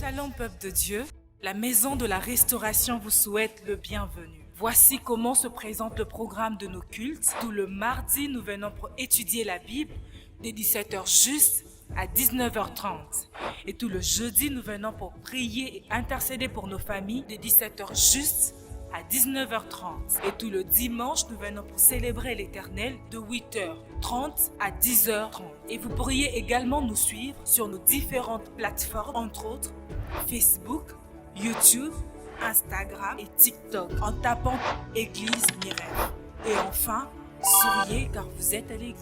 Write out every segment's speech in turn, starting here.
Shalom peuple de Dieu, la maison de la restauration vous souhaite le bienvenu. Voici comment se présente le programme de nos cultes. Tout le mardi, nous venons pour étudier la Bible dès 17h juste à 19h30. Et tout le jeudi, nous venons pour prier et intercéder pour nos familles dès 17h juste à 19h30. Et tout le dimanche, nous venons pour célébrer l'Éternel de 8h30 à 10h30. Et vous pourriez également nous suivre sur nos différentes plateformes, entre autres Facebook, YouTube, Instagram et TikTok en tapant Église Mirel. Et enfin, souriez car vous êtes à l'église.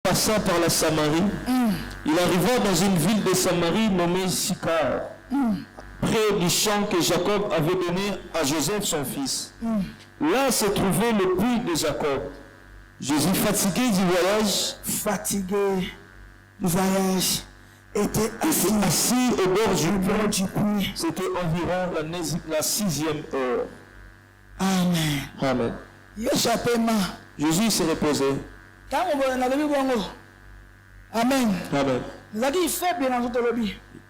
Passant par la Samarie, il arriva dans une ville de Samarie nommée Sychar, près du champ que Jacob avait donné à Joseph son fils. Là se trouvait le puits de Jacob. Jésus, fatigué du voyage, était assis au bord du puits. C'était environ la 6e heure. Amen. Jésus s'est reposé. Amen. Amen.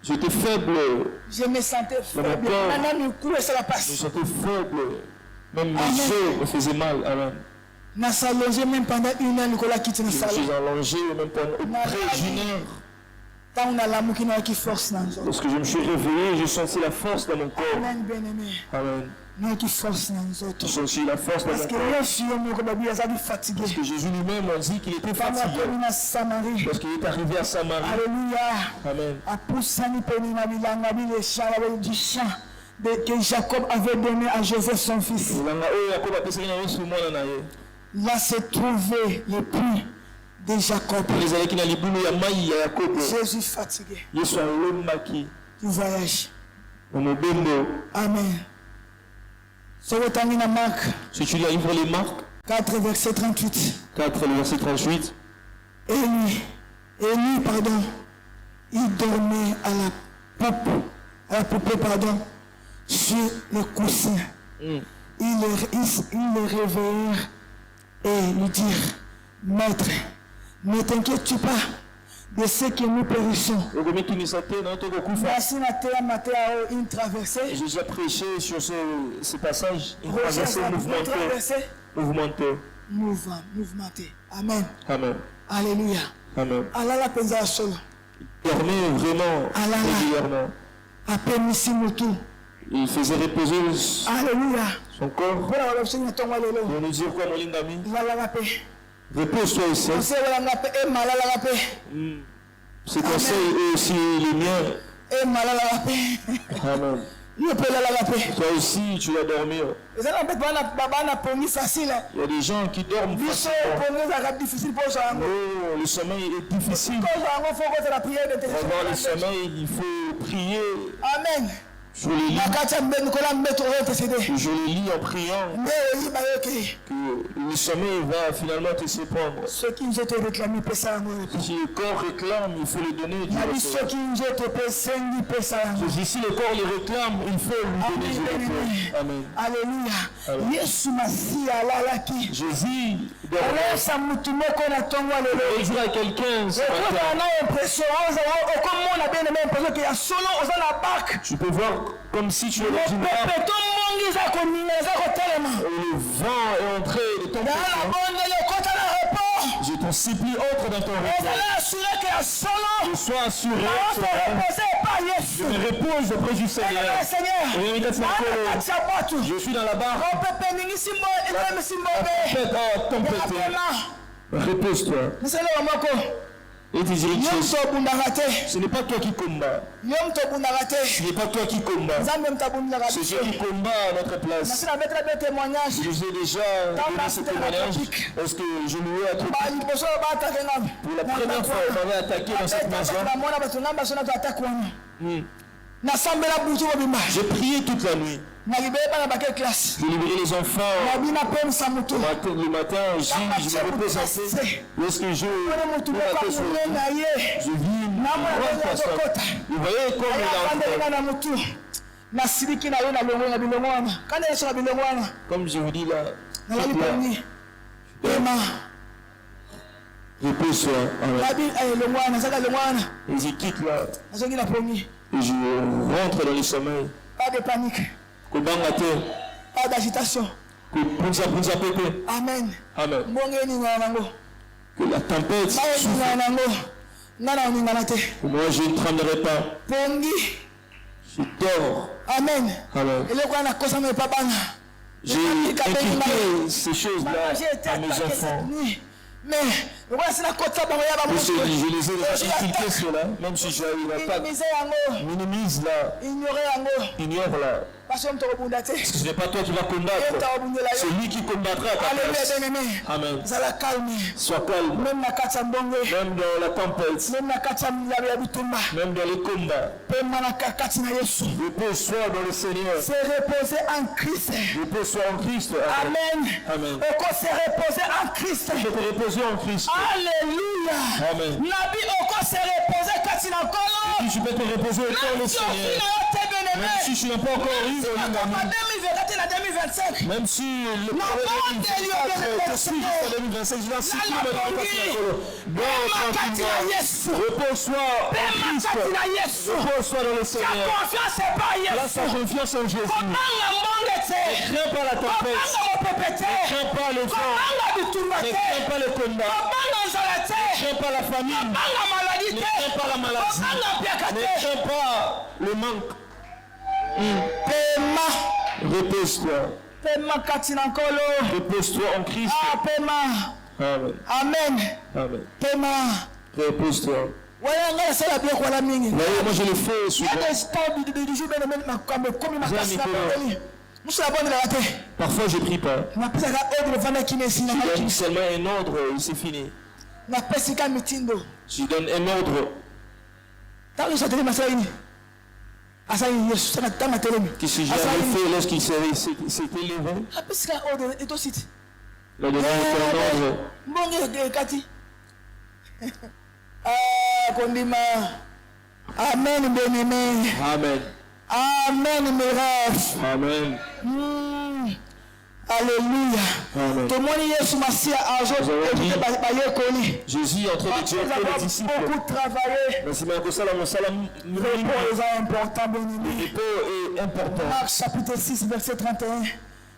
J'étais faible. Je me sentais faible. Je me sentais faible. Même mes os me faisaient mal. Amen. Je suis allongé même pendant une heure. Je suis allongé même pendant près d'une heure. Lorsque je me suis réveillé, j'ai senti la force dans mon corps. Amen, bien-aimé. Amen. J'ai senti la force dans mon corps. Parce que Jésus lui-même a dit qu'il était fatigué. Lorsqu'il est arrivé à Samarie. Alléluia. Amen. Que Jacob avait donné à Joseph son fils. Là se trouvait le puits de Jacob. Jésus fatigué du voyage. Amen. Si tu livres les Marc 4 verset 38. 4 verset 38. Et lui, il dormait à la poupée, sur le coussin. Ils le réveillèrent et lui dirent, Maître, ne t'inquiètes-tu pas de ce que nous périssons. J'ai déjà prêché sur ce passage. Une traversée mouvementée. Amen. Amen. Alléluia. Amen. Allah pensa solo. Dormait vraiment régulièrement. Il faisait reposer son corps. Pour nous dire quoi, mon ligne d'amis? Repose-toi aussi. Ces conseils et aussi les miens. Amen. Toi aussi, tu vas dormir. Il y a des gens qui dorment facilement. Oh, le sommeil est difficile. Pour avoir le sommeil, il faut prier. Amen. Je les lis en priant que le sommeil va finalement te surprendre. Ce qui nous était réclamé, si le corps réclame, il faut le donner. Si le corps le réclame, il faut lui donner. Amen. Alléluia. Jésus il dit à quelqu'un tu peux voir comme si tu es dans une barque. Le vent est entré de ton côté. Je t'en supplie, entre dans ton repos. Je sois assuré je me repose auprès du Seigneur. Je suis dans la barque. Repose-toi. Et te dire une Yo chose, mto bundaka te. ce n'est pas toi qui combats. Yo mto bundaka te. Ce n'est pas toi qui combats. Nzambe mtabundaka C'est Dieu te. qui combat à notre place. Nasi na betra be témoignage. Je vous ai déjà donné ce témoignage parce que je louais à tout. Ba liboso ba attaquer ngam. Pour la première fois, on m'avait attaqué dans cette maison. Na mona ba tunamba sona to attaque wana. Na sambela butu bobima. J'ai prié toute la nuit. Na libere bana ba quelle classe. J'ai libéré les enfants. Na bina pem samuto. Le matin, je me repose un peu. Lorsque je vis une grande personne. Vous voyez comme il est nasiliki na yo na longo na bilongo wana kana yeso na bilongo wana comme je vous dis là, nalali poni ema repose-toi. labi longo wana saka longo wana Et je quitte là. nazoki na poni Et je rentre dans le sommeil. pas de panique, Pas d'agitation. Amen. Amen. Que la tempête souffle. Moi je ne tremblerai pas. Je dors. Amen. Amen. J'ai inculqué ces choses-là à mes enfants. Mais je les ai déjà inculqués cela, même si j'ai eu la patte. Minimise-la. Ignore-la. Parce que ce n'est pas toi qui vas combattre. C'est lui qui combattra à ta place. Amen. Sois calme. Même dans la tempête. Même dans les combats. Repose-toi dans le Seigneur. Se reposer en Christ. Repose-toi en Christ. Amen. Amen. Se reposer en Christ. Je te reposer en Christ. Alléluia. Amen. Nabi oko se reposer katina kolo. Et je peux te reposer dans le Seigneur. Même si je n'ai pas encore eu de même si le problème est 2025, je vais citer le repose-toi en Christ. Repose-toi dans le Seigneur. Place ta confiance en Jésus. Ne crains pas la tempête. Ne crains pas le vent. Ne crains pas le combat. Ne crains pas la famine. Ne crains pas la maladie. Ne crains pas le manque. Repose-toi. Repose-toi en Christ. Amen. Amen. Amen. Repose-toi. Voyez, moi je le fais souvent. Parfois je prie pas. Je donne seulement un ordre et c'est fini. Je donne un ordre. Qu'est-ce que j'avais fait lorsqu'il s'était levé? La dernière ordre. Amen, bien-aimé. Amen. Amen, mes rêves. Amen. Alléluia. Amen. Jésus est en train de dire que les disciples. Beaucoup travaillé. Le repos est important, bien-aimé. est important. Marc chapitre 6, verset 31.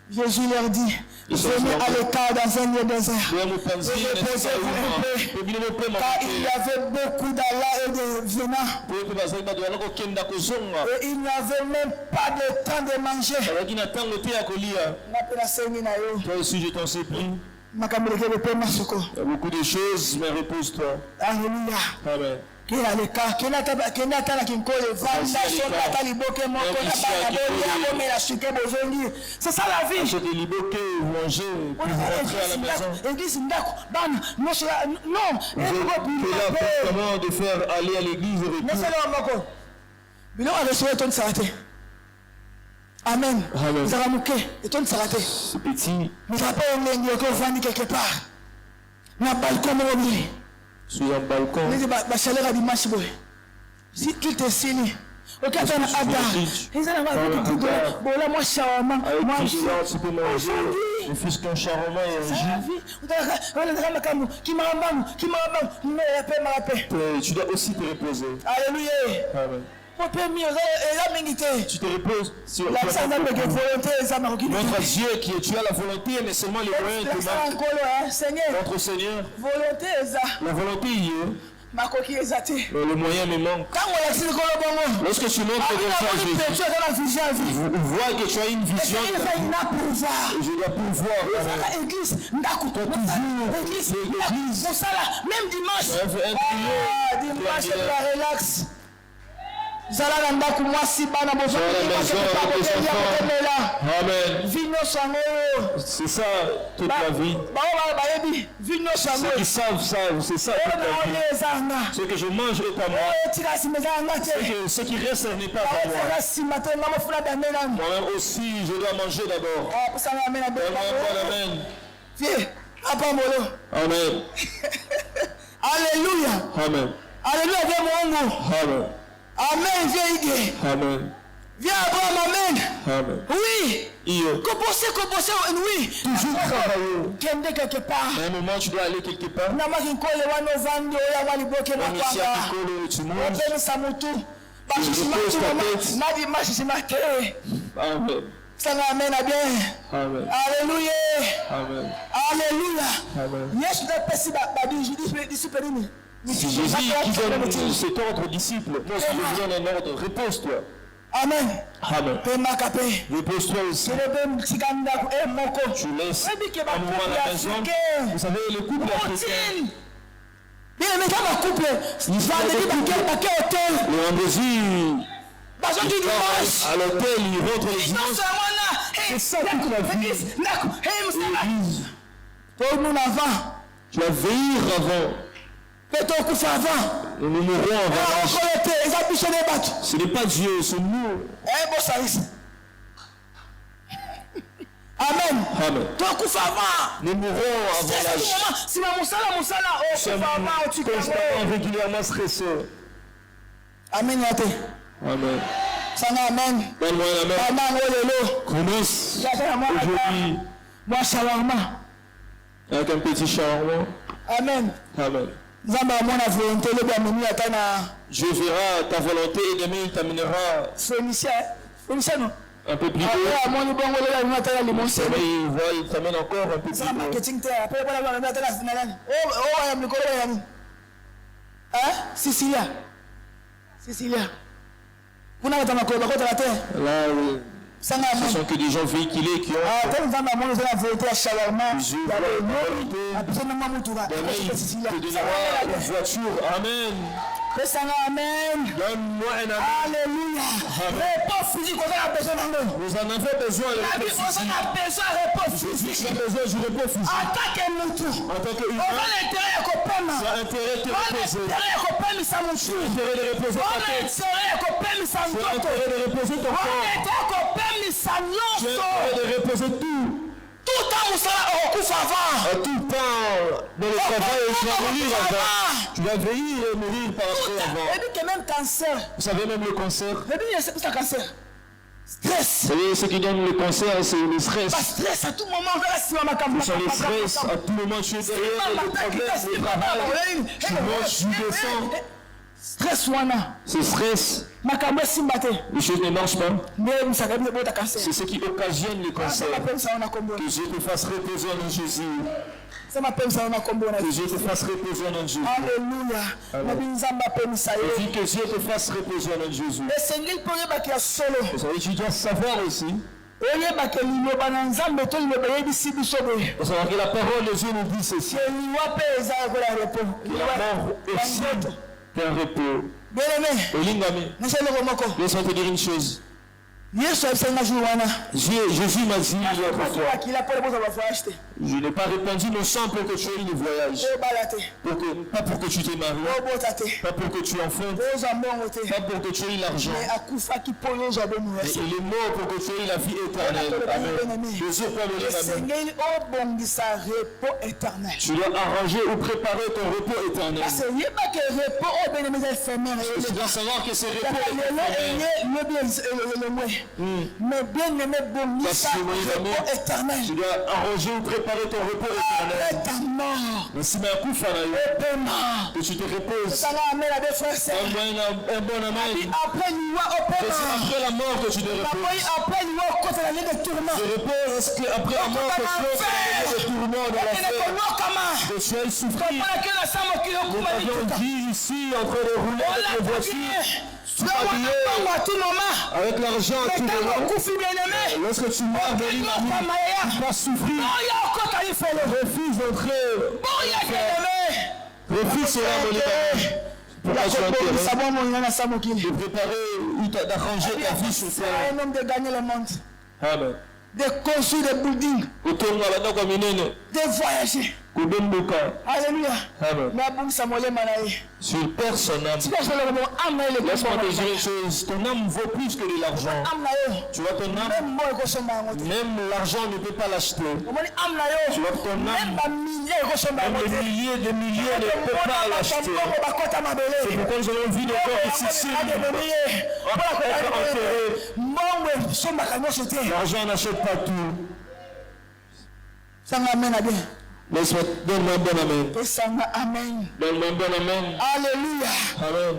Jésus leur dit, venez à l'écart dans un lieu désert. Reposez-vous un peu, car il y avait beaucoup d'Allah et de venants. Et il n'y avait même pas de temps de manger. Toi aussi je t'en supplie. Il y a beaucoup de choses, mais repose-toi. Alléluia. Amen. C'est ça la vie. Acheter les bouquets, manger, puis rentrer à la maison. Non. Comment de faire aller à l'église et retour. Amen. Amen. C'est petit. Quelque part. Sur un balcon. Si tu te signes, ok, tu as un le fils qu'un charrement et un jus. Tu dois aussi te reposer. Alléluia. Amen. Tu te reposes sur notre Dieu qui est Dieu à la volonté, mais seulement les moyens te manquent. Notre Seigneur, la volonté y est. makoki ezate. Mais le moyen me manque. Quand on l'accès de Kolobongo, Lorsque tu montres comme ça, tu as la vision à vivre. je vois que tu as une vision. Il va pouvoir. Je dois pouvoir. L'église, l'église, pour ça là, même dimanche. Dimanche, tu la relax. Zala ndako mwasi bana bozo Amen. Vino sango. C'est ça toute la vie. Ceux qui savent, c'est ça toute la vie. Ce que je mange est à moi. Ce qui reste n'est pas à moi. Moi-même aussi, je dois manger d'abord. Amen. Amen. Alléluia. Amen. Alléluia, viens mon Amen. Amen, viens Igé. Amen. Viens Abraham, amen. Amen. Oui. Composer, oui. Toujours travailler. Kende quelque part. À un moment, tu dois aller quelque part. Nama kinkole wano vando ya wali boke na Même ici à Kikolo, tu manges. Open samutu. Nadi mashishimate. Amen. Sana amen, bien. Amen. Alléluia. Amen. Alléluia. Amen. Yes, tu dois passer dis superini. C'est Jésus qui donne cet ordre disciple. Moi, si je donne un ordre, repose-toi. Amen. Amen. Repose-toi aussi. Tu laisses un moment à la maison. Vous savez, le couple africain. Bien, mais quand un couple, il va aller hôtel. Le vendredi, à l'hôtel, il rentre le dimanche. C'est ça toute la vie. Pour nous avant. Tu vas veillir avant. Nous nous mourrons avant. Ce n'est pas Dieu, c'est nous. Amen. Amen. Nous mourrons avant l'âge. Nous sommes constamment, régulièrement stressés. Amen. Amen. Amen. Donne-moi la main. Commence aujourd'hui avec un petit shawarma. Amen. Amen. Je verrai ta volonté et demain il t'amènera un peu plus haut. Il t'amène encore un peu plus haut. Cecilia. Là, ce sont que des gens véhiculés qui ont demain il te donnera une voiture. Amen. Amen. Donne-moi un amen. Alléluia. Vous en avez besoin de repos physique. Tu as besoin du repos physique. En tant qu'humain, tu as intérêt de te reposer. Tu as intérêt de reposer ta tête. Tu as intérêt de reposer ton corps. Tu as intérêt de reposer tout. Tout À tout temps, dans le travail, tu vas mourir avant. Tu vas vieillir et mourir par après avant. Et puis même cancer. Vous savez même le cancer. C'est un cancer. Stress. Vous savez ce qui donne le cancer, c'est le stress. Pas stress à tout moment. Ce sont les stress. À tout moment, tu es derrière le problème, le travail. Tu manges, tu descends. Stress wana. Ce stress. Les choses ne marchent pas. C'est ce qui occasionne le cancer. Que Dieu te fasse reposer en Jésus. Que Dieu te fasse reposer en Jésus. Alléluia. Et dis que Dieu te fasse reposer en Jésus. Vous savez, tu dois savoir aussi. Parce que la parole de Dieu nous dit ceci. Que la mort aussi est un repos. Laisse-moi te dire une chose. Jésus m'a dit je n'ai pas répandu mon sang pour que tu aies le voyage. Pas pour que tu te maries. Pas pour que tu enfantes. Pas pour que tu aies l'argent. Il est mort pour que tu aies la vie éternelle. Amen. Tu dois arranger ou préparer ton repos éternel. Tu dois savoir que c'est repos éternel. Mais bien aimé, éternel. Tu dois arranger ou préparer ton repos éternel. Mais si que tu te reposes. Un bon amen. Après la mort que tu te reposes. Je repose après la mort que tu te de tourments dans l'enfer, de ciel souffrir. Nous avions dit ici, en train de rouler avec les voitures, avec l'argent à tout moment. Lorsque tu meurs, tu vas souffrir. Refuse d'entrer. Refuse cela, mon éternel. De préparer ou d'arranger ta vie sur terre. Un homme de gagner le monde. Amen. De construire des buildings. De voyager. Alléluia. Amen. Tu perds son âme. Laisse-moi te dire une chose. Ton âme vaut plus que de l'argent. Tu vois ton âme. Même l'argent ne peut pas l'acheter. Tu vois ton âme. Même des milliers ne peuvent pas l'acheter. C'est pourquoi nous avons vu des corps ici. L'argent n'achète pas tout. Ça m'amène à bien. Donne-moi un bon amen. Donne-moi un bon amen. Alléluia. Amen.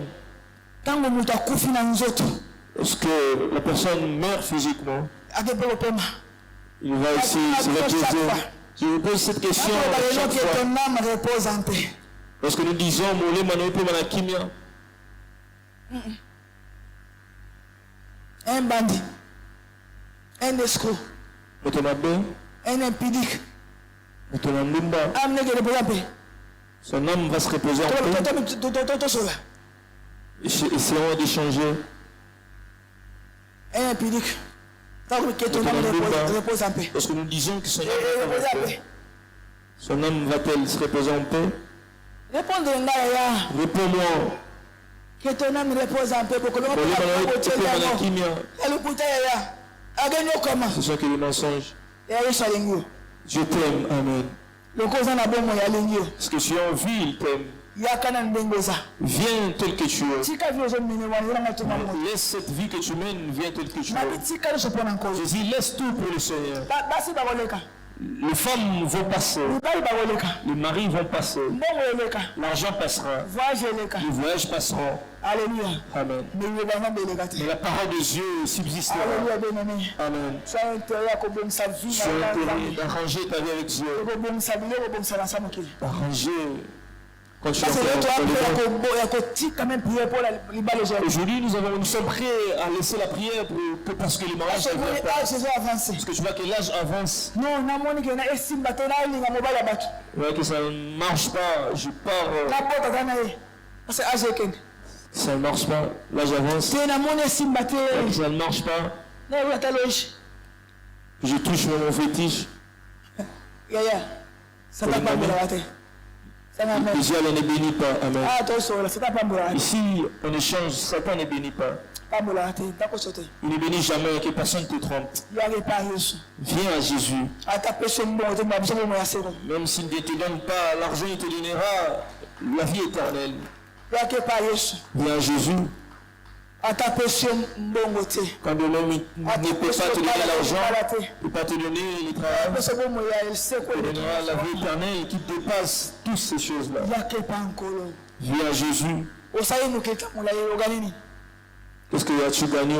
Est-ce que la personne meurt physiquement? Il va ici, c'est votre Jésus. Je vous pose cette question chaque fois. Ton âme repose en paix. Lorsque nous disons Moulé Manoïpe Manakimia, un bandit, un escroc, un impudique, son âme va se reposer en paix. Essayons d'échanger. Un impudique, que ton âme repose en paix. Lorsque nous disons que son âme va-t-elle se reposer en paix? Réponds-moi. Que ton âme repose en paix pour que l'on puisse c'est ça que les mensonges. Je t'aime, amen. Parce que tu as envie, il t'aime. Viens tel que tu es. Laisse cette vie que tu mènes, viens tel que tu es. Jésus, laisse tout pour le Seigneur. Les femmes vont passer. Les maris vont passer. L'argent passera. Les voyages passeront. Alléluia. Amen. Mais la parole de Dieu subsistera. Amen. Sois intérêt d'arranger ta vie avec Dieu. D'arranger. Aujourd'hui, nous sommes prêts à laisser la prière parce que les mariages avancent. Parce que tu vois que l'âge avance. Ouais, que ça ne marche pas. Je pars. Ça ne marche pas. Là, j'avance. Ça ne marche pas. Je touche mon fétiche. Ici, elle ne bénit pas. Amen. Ici, on échange. Satan ne bénit pas. Il ne bénit jamais, que personne ne te trompe. Viens à Jésus. Même s'il ne te donne pas l'argent, il te donnera la vie éternelle. Viens à Jésus. Quand l'homme ne peut pas te donner l'argent, ne peut pas te donner le travail, il te donnera la vie éternelle qui dépasse toutes ces choses-là. Viens à Jésus. Qu'est-ce que as-tu gagné?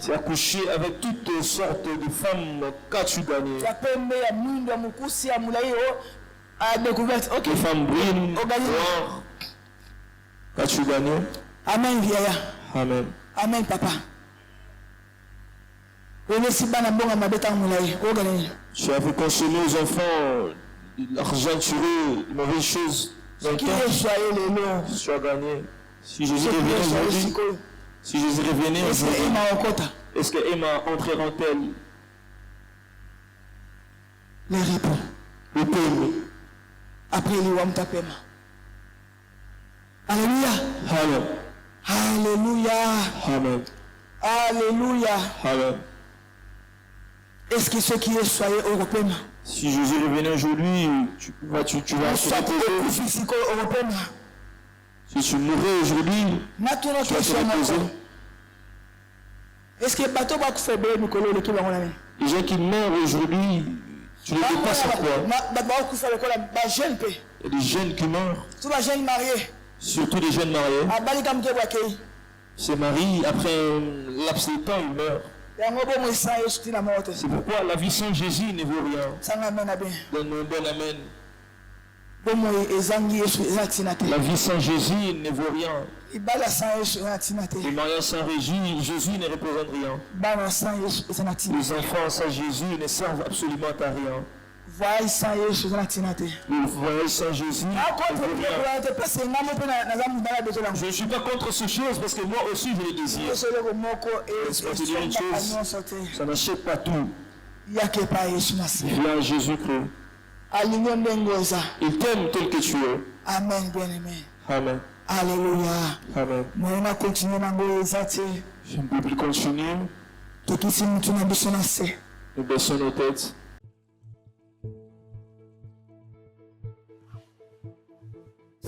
Tu as couché avec toutes sortes de femmes. Qu'as-tu gagné? Les femmes brunes, noires. Qu'as-tu gagné? Amen, vieillard. Amen. Amen, papa. Tu as fait consommer aux enfants l'argent tiré, de mauvaises choses. Tu as gagné. Si Jésus revenait aujourd'hui, est-ce que Emma entrera-t-elle? Les répond. Après l'Iwam Tapema. Alléluia. Amen. Alléluia. Amen. Alléluia. Amen. Est-ce que ceux qui est soyez européens? Si Jésus revenait aujourd'hui, tu vas te reposer. Si tu mourrais aujourd'hui, tu vas te reposer. Est-ce que le bateau va faire bien Nicolas le qui va en les gens qui meurent aujourd'hui, tu ne sais pas sur quoi. Il y a des jeunes qui meurent. Surtout des jeunes mariés. Se marient, après laps de temps, ils meurent. yango bomo isa Yesu tina moto C'est pourquoi la vie sans Jésus ne vaut rien. sanga mena bien Donne-nous un bon amen. bomo ezangi Yesu ezatina te La vie sans Jésus ne vaut rien. ibala sans Yesu ezatina te Le mariage sans Jésus ne représente rien. bana sans Yesu ezatina Les enfants sans Jésus ne servent absolument à rien. voyage sans Yesu ezatina te Le voyage sans Jésus ne akoto vaut rien. te parce que ngamo pe na zamu bala bezo la Je ne suis pas contre ces choses parce que moi aussi je les désire. Yesu leko moko Laisse-moi te dire une chose. Ça n'achète pas tout. yake pa Yesu nasi Viens à Jésus-Christ. alingo ndengoza Il t'aime tel que tu es. amen bien aimé Amen. alléluia Amen. moyena continue nango ezate Je ne peux plus continuer. tokisi mutu na biso na se Nous baissons nos têtes.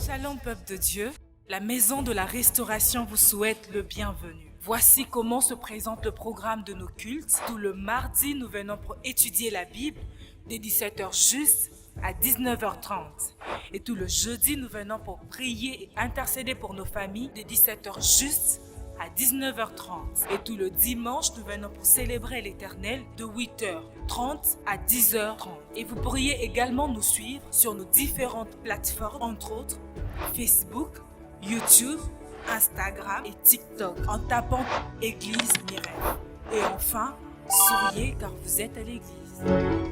Shalom peuple de Dieu, la maison de la restauration vous souhaite le bienvenu. Voici comment se présente le programme de nos cultes. Tout le mardi, nous venons pour étudier la Bible de 17h juste à 19h30. Et tout le jeudi, nous venons pour prier et intercéder pour nos familles de 17h juste à 19h30. Et tout le dimanche, nous venons pour célébrer l'Éternel de 8h30 à 10h30. Et vous pourriez également nous suivre sur nos différentes plateformes, entre autres Facebook, YouTube, Instagram et TikTok, en tapant Église Mireille. Et enfin, souriez car vous êtes à l'église.